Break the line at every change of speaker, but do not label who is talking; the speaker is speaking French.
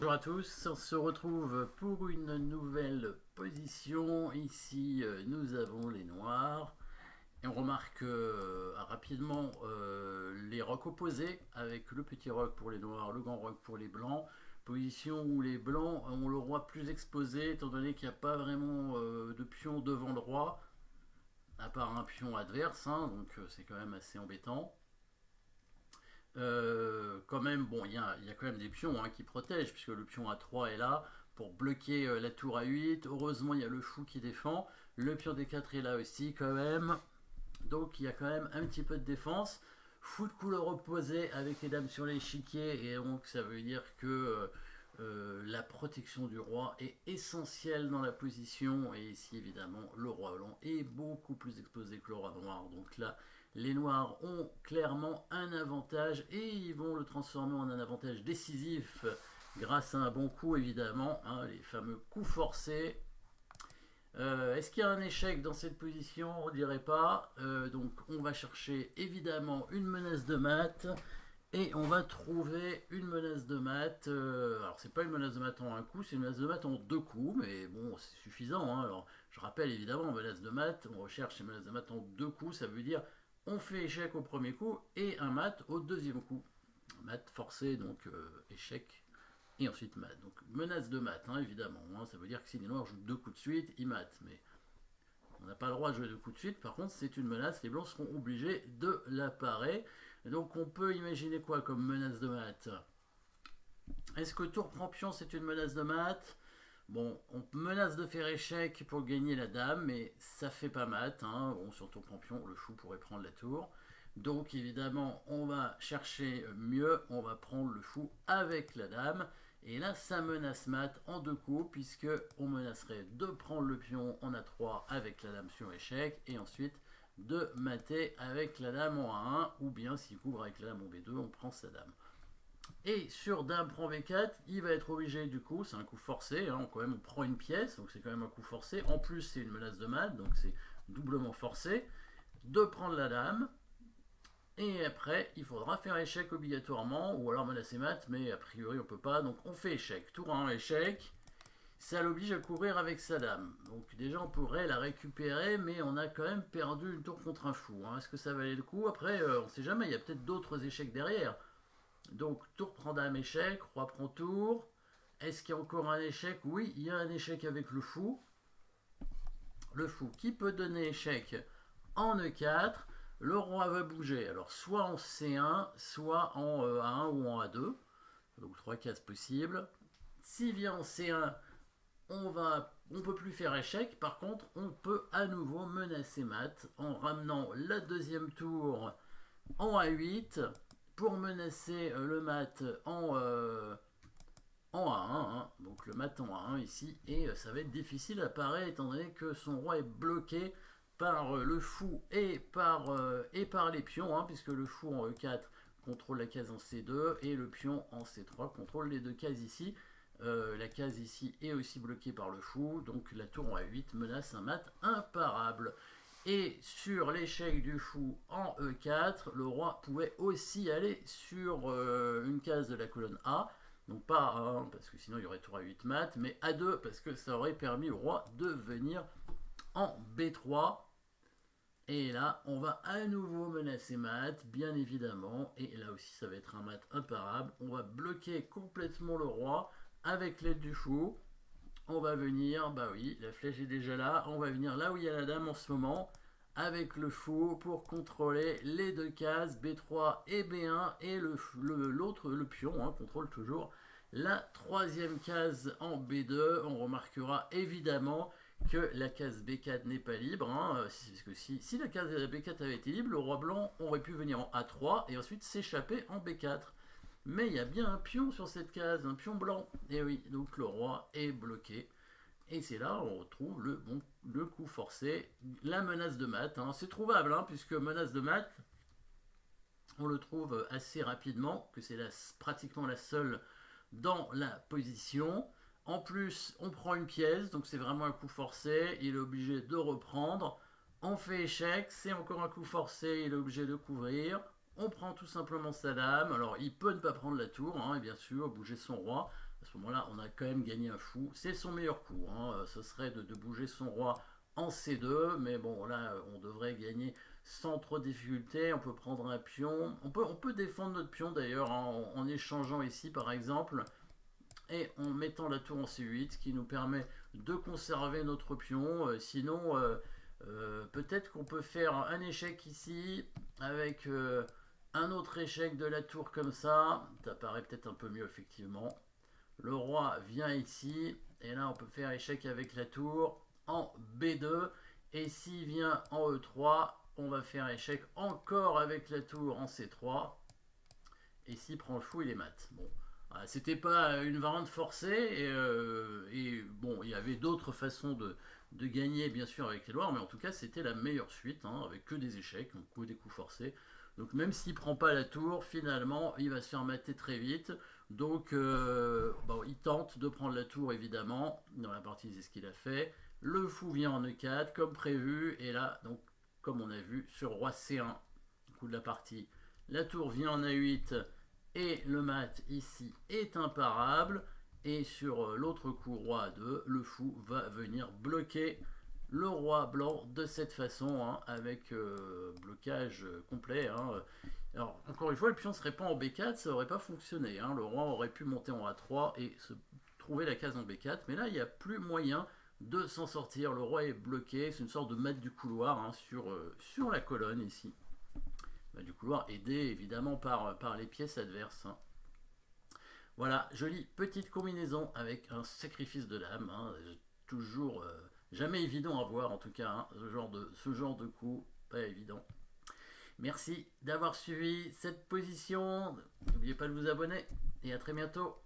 Bonjour à tous, on se retrouve pour une nouvelle position. Ici, nous avons les noirs. Et on remarque rapidement les rocs opposés, avec le petit roc pour les noirs, le grand roc pour les blancs. Position où les blancs ont le roi plus exposé, étant donné qu'il n'y a pas vraiment de pion devant le roi, à part un pion adverse, hein, donc c'est quand même assez embêtant. Quand même, bon, il y a quand même des pions, hein, qui protègent, puisque le pion A3 est là pour bloquer la tour A8. Heureusement, il y a le fou qui défend. Le pion D4 est là aussi, quand même. Donc, il y a quand même un petit peu de défense. Fou de couleur opposée avec les dames sur l'échiquier, et donc ça veut dire que la protection du roi est essentielle dans la position. Et ici, évidemment, le roi blanc est beaucoup plus exposé que le roi noir. Donc là, les noirs ont clairement un avantage et ils vont le transformer en un avantage décisif grâce à un bon coup, évidemment, hein, les fameux coups forcés. Est-ce qu'il y a un échec dans cette position? On dirait pas. Donc on va chercher évidemment une menace de mat. Et on va trouver une menace de mat. Alors c'est pas une menace de mat en un coup, c'est une menace de mat en deux coups, mais bon, c'est suffisant, hein. Alors je rappelle évidemment, menace de mat, on recherche une menace de mat en deux coups, ça veut dire on fait échec au premier coup et un mat au deuxième coup. Mat forcé, donc échec, et ensuite mat. Donc menace de mat, hein, évidemment, hein. Ça veut dire que si les noirs jouent deux coups de suite, ils matent, mais on n'a pas le droit de jouer deux coups de suite. Par contre, c'est une menace, les blancs seront obligés de la parer. Donc on peut imaginer quoi comme menace de mat? Est-ce que tour prend pion, c'est une menace de mat? Bon, on menace de faire échec pour gagner la dame, mais ça fait pas mat, hein. Bon, sur tour prend pion, le fou pourrait prendre la tour. Donc évidemment, on va chercher mieux, on va prendre le fou avec la dame. Et là, ça menace mat en deux coups, puisque on menacerait de prendre le pion en A3 avec la dame sur échec, et ensuite de mater avec la dame en A1, ou bien s'il couvre avec la dame en B2, on prend sa dame. Et sur dame prend B4, il va être obligé du coup, c'est un coup forcé, hein, quand même on prend une pièce, donc c'est quand même un coup forcé. En plus c'est une menace de mat, donc c'est doublement forcé, de prendre la dame. Et après, il faudra faire échec obligatoirement, ou alors menacer mat, mais a priori on peut pas, donc on fait échec. Tour 1, échec. Ça l'oblige à couvrir avec sa dame. Donc déjà on pourrait la récupérer, mais on a quand même perdu une tour contre un fou, hein. Est-ce que ça valait le coup? Après, on sait jamais, il y a peut-être d'autres échecs derrière. Donc tour prend dame, échec, roi prend tour. Est-ce qu'il y a encore un échec? Oui, il y a un échec avec le fou. Le fou qui peut donner échec en E4. Le roi va bouger, alors soit en C1, soit en A1 ou en A2. Donc trois cases possibles. S'il vient en C1, on peut plus faire échec. Par contre, on peut à nouveau menacer mat en ramenant la deuxième tour en A8 pour menacer le mat en A1, hein. Donc le mat en A1 ici, et ça va être difficile à parer étant donné que son roi est bloqué par le fou et par les pions, hein, puisque le fou en E4 contrôle la case en C2 et le pion en C3 contrôle les deux cases ici. La case ici est aussi bloquée par le fou, donc la tour en A8 menace un mat imparable. Et sur l'échec du fou en E4, le roi pouvait aussi aller sur une case de la colonne A. Donc pas A1 parce que sinon il y aurait tour A8 mat, mais A2 parce que ça aurait permis au roi de venir en B3. Et là, on va à nouveau menacer mat, bien évidemment. Et là aussi, ça va être un mat imparable. On va bloquer complètement le roi avec l'aide du fou. On va venir, bah oui, la flèche est déjà là. On va venir là où il y a la dame en ce moment, avec le fou pour contrôler les deux cases B3 et B1. Et l'autre, le pion, hein, contrôle toujours la troisième case en B2. On remarquera évidemment que la case B4 n'est pas libre, hein, parce que si la case B4 avait été libre, le roi blanc aurait pu venir en A3 et ensuite s'échapper en B4. Mais il y a bien un pion sur cette case, un pion blanc. Et oui, donc le roi est bloqué. Et c'est là où on retrouve le coup forcé, la menace de mat, hein. C'est trouvable, hein, puisque menace de mat, on le trouve assez rapidement, que c'est pratiquement la seule dans la position. En plus, on prend une pièce, donc c'est vraiment un coup forcé, il est obligé de reprendre. On fait échec, c'est encore un coup forcé, il est obligé de couvrir. On prend tout simplement sa dame. Alors, il peut ne pas prendre la tour, hein, et bien sûr, bouger son roi. À ce moment-là, on a quand même gagné un fou. C'est son meilleur coup. Hein. Ce serait de bouger son roi en C2. Mais bon, là, on devrait gagner sans trop de difficulté. On peut prendre un pion. On peut défendre notre pion, d'ailleurs, hein, en échangeant ici, par exemple. Et en mettant la tour en C8, ce qui nous permet de conserver notre pion. Sinon, peut-être qu'on peut faire un échec ici, avec un autre échec de la tour comme ça. Ça paraît peut-être un peu mieux, effectivement. Le roi vient ici, et là on peut faire échec avec la tour en B2. Et s'il vient en E3, on va faire échec encore avec la tour en C3. Et s'il prend le fou, il est mat. Bon, c'était pas une variante forcée, et bon, il y avait d'autres façons de gagner, bien sûr, avec les Loirs, mais en tout cas, c'était la meilleure suite, hein, avec que des échecs, donc que des coups forcés. Donc même s'il prend pas la tour, finalement, il va se faire mater très vite. Donc, bon, il tente de prendre la tour, évidemment. Dans la partie, c'est ce qu'il a fait. Le fou vient en E4, comme prévu. Et là, donc, comme on a vu, sur roi C1, coup de la partie, la tour vient en A8 et le mat ici est imparable. Et sur l'autre coup, roi A2, le fou va venir bloquer le roi blanc de cette façon, hein, avec blocage complet. Hein. Alors, encore une fois, le pion ne serait pas en B4, ça n'aurait pas fonctionné. Hein. Le roi aurait pu monter en A3 et se trouver la case en B4, mais là, il n'y a plus moyen de s'en sortir. Le roi est bloqué, c'est une sorte de mat du couloir, hein, sur la colonne ici. Du couloir aidé évidemment par les pièces adverses. Hein. Voilà, jolie petite combinaison avec un sacrifice de dame. Hein. Toujours jamais évident à voir en tout cas, hein, ce genre de coup, pas évident. Merci d'avoir suivi cette position. N'oubliez pas de vous abonner et à très bientôt.